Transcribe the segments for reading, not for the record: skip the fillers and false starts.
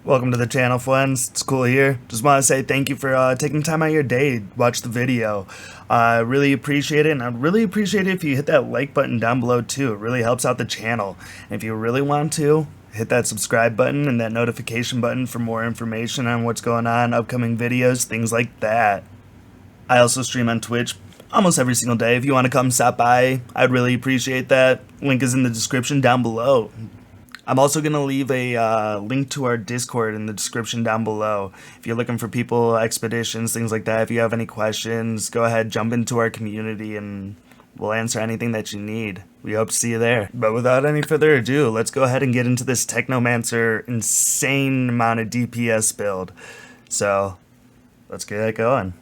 Welcome to the channel, friends. It's cool here. Just want to say thank you for taking time out of your day to watch the video. I really appreciate it, and I'd really appreciate it if you hit that like button down below too. It really helps out the channel. And if you really want to, hit that subscribe button and that notification button for more information on what's going on, upcoming videos, things like that. I also stream on Twitch almost every single day. If you want to come stop by, I'd really appreciate that. Link is in the description down below. I'm also going to leave a link to our Discord in the description down below. If you're looking for people, expeditions, things like that, if you have any questions, go ahead, jump into our community and we'll answer anything that you need. We hope to see you there. But without any further ado, let's go ahead and get into this Technomancer insane amount of DPS build. So, let's get it going.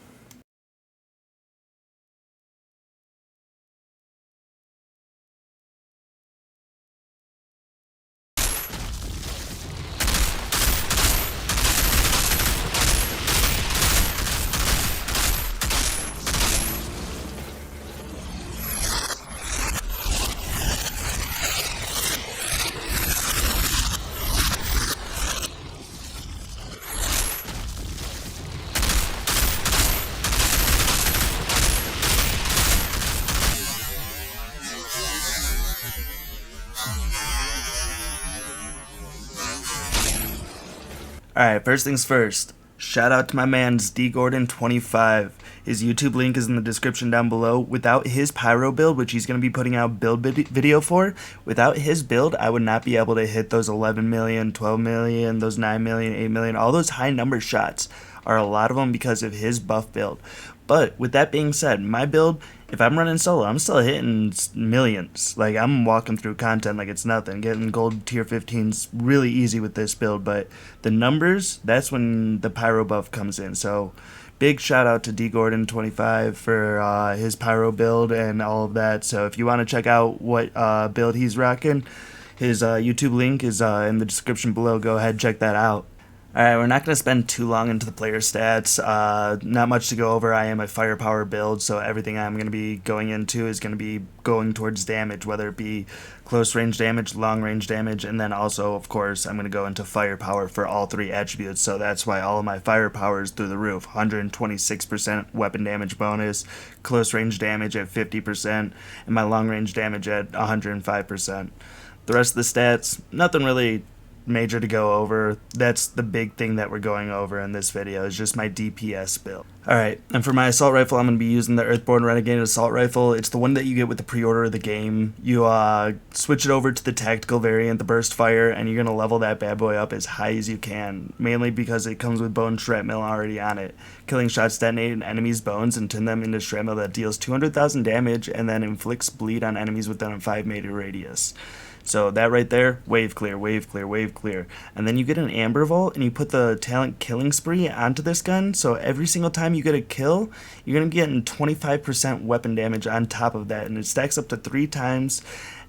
Alright, first things first. Shout out to my man's DGordon25. His YouTube link is in the description down below. Without his pyro build, which he's going to be putting out build video for, without his build, I would not be able to hit those 11 million, 12 million, those 9 million, 8 million, all those high number shots are a lot of them because of his buff build. But with that being said, my build, if I'm running solo, I'm still hitting millions. Like, I'm walking through content like it's nothing. Getting gold tier 15's really easy with this build, but the numbers, that's when the pyro buff comes in. So big shout out to DGordon25 for his pyro build and all of that. So if you want to check out what build he's rocking, his YouTube link is in the description below. Go ahead, check that out. Alright, we're not going to spend too long into the player stats. Not much to go over. I am a firepower build, so everything I'm going to be going into is going to be going towards damage, whether it be close range damage, long range damage, and then also, of course, I'm going to go into firepower for all three attributes, so that's why all of my firepower is through the roof. 126% weapon damage bonus, close range damage at 50%, and my long range damage at 105%. The rest of the stats, nothing really major to go over. That's the big thing that we're going over in this video, is just my DPS build. Alright, and for my assault rifle, I'm going to be using the Earthborn Renegade assault rifle. It's the one that you get with the pre-order of the game. You switch it over to the tactical variant, the burst fire, and you're going to level that bad boy up as high as you can, mainly because it comes with bone shrapnel already on it. Killing shots detonate an enemy's bones and turn them into shrapnel that deals 200,000 damage and then inflicts bleed on enemies within a 5-meter radius. So that right there, wave clear, wave clear, wave clear. And then you get an Amber Vault and you put the talent Killing Spree onto this gun. So every single time you get a kill, you're going to be getting 25% weapon damage on top of that. And it stacks up to 3 times.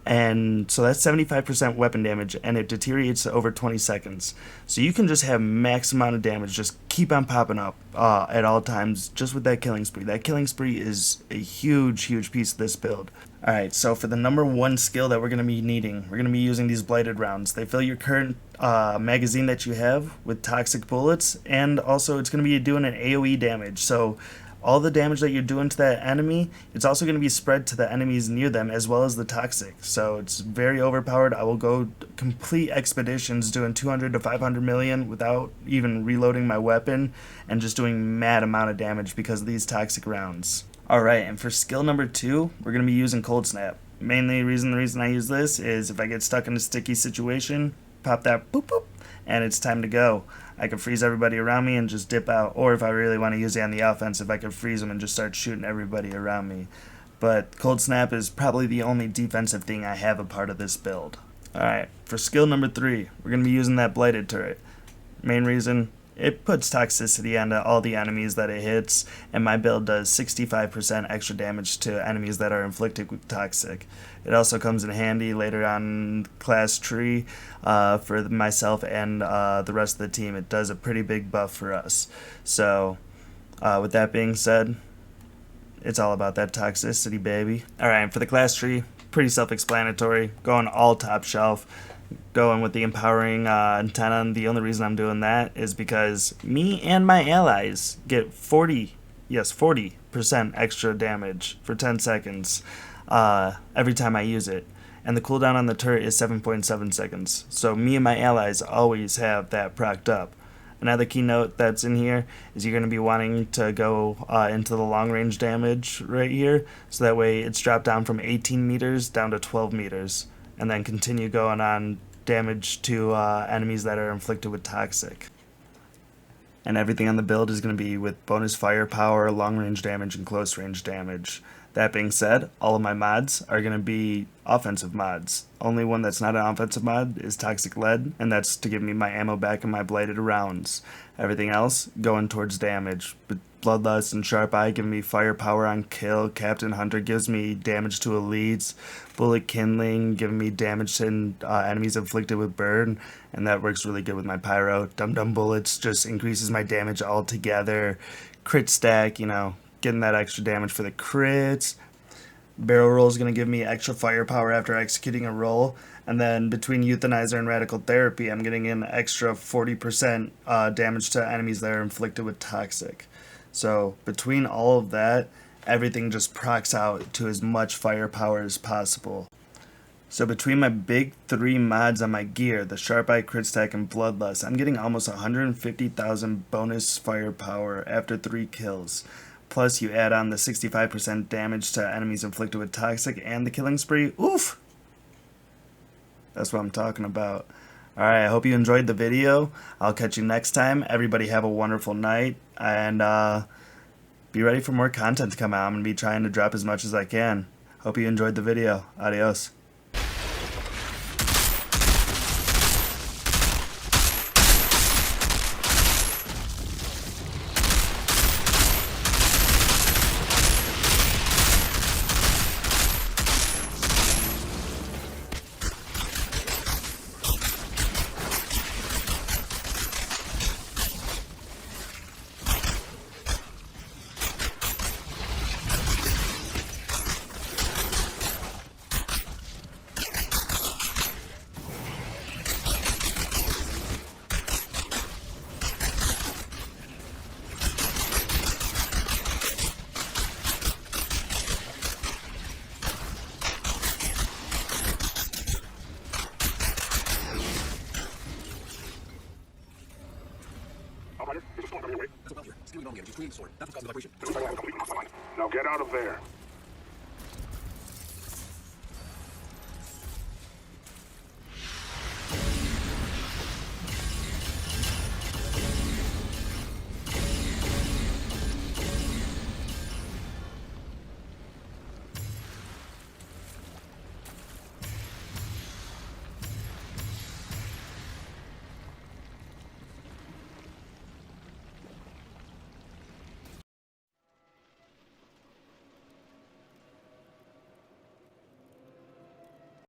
And so that's 75% weapon damage, and it deteriorates over 20 seconds. So you can just have max amount of damage, just keep on popping up at all times, just with that Killing Spree. That Killing Spree is a huge, huge piece of this build. Alright, so for the number 1 skill that we're going to be needing, we're going to be using these Blighted rounds. They fill your current magazine that you have with toxic bullets, and also it's going to be doing an AoE damage. So all the damage that you're doing to that enemy, it's also going to be spread to the enemies near them as well as the toxic. So it's very overpowered. I will go complete expeditions doing 200 to 500 million without even reloading my weapon and just doing mad amount of damage because of these toxic rounds. Alright, and for skill number 2, we're going to be using Cold Snap. Mainly the reason I use this is if I get stuck in a sticky situation, pop that boop boop, and it's time to go. I can freeze everybody around me and just dip out, or if I really want to use it on the offensive, I can freeze them and just start shooting everybody around me. But Cold Snap is probably the only defensive thing I have a part of this build. Alright, for skill number 3, we're going to be using that Blighted turret. Main reason, it puts toxicity onto all the enemies that it hits, and my build does 65% extra damage to enemies that are inflicted with toxic. It also comes in handy later on class tree for myself and the rest of the team. It does a pretty big buff for us. So with that being said, it's all about that toxicity, baby. Alright, for the class tree, pretty self-explanatory. Going all top shelf. going with the empowering antenna, and the only reason I'm doing that is because me and my allies get 40% extra damage for 10 seconds every time I use it. And the cooldown on the turret is 7.7 seconds. So me and my allies always have that procced up. Another keynote that's in here is you're going to be wanting to go into the long range damage right here. So that way it's dropped down from 18 meters down to 12 meters. And then continue going on damage to enemies that are inflicted with toxic. And everything on the build is going to be with bonus firepower, long range damage, and close range damage. That being said, all of my mods are going to be offensive mods. Only one that's not an offensive mod is Toxic Lead, and that's to give me my ammo back in my blighted rounds. Everything else going towards damage. But Bloodlust and Sharp Eye give me firepower on kill. Captain Hunter gives me damage to elites. Bullet Kindling giving me damage to enemies inflicted with burn, and that works really good with my pyro. Dum Dum Bullets just increases my damage altogether. Crit stack, getting that extra damage for the crits. Barrel roll is going to give me extra firepower after executing a roll. And then between Euthanizer and Radical Therapy, I'm getting an extra 40% damage to enemies that are inflicted with Toxic. So between all of that, everything just procs out to as much firepower as possible. So between my big 3 mods on my gear, the Sharp Eye, Crit Stack, and Bloodlust, I'm getting almost 150,000 bonus firepower after 3 kills. Plus, you add on the 65% damage to enemies inflicted with Toxic and the Killing Spree. Oof! That's what I'm talking about. Alright, I hope you enjoyed the video. I'll catch you next time. Everybody have a wonderful night. And be ready for more content to come out. I'm going to be trying to drop as much as I can. Hope you enjoyed the video. Adios. Outrider, there's a storm coming your way. That's a well here. Stealing on the energy, fleeing the sword. That's what causes the vibration. Now get out of there.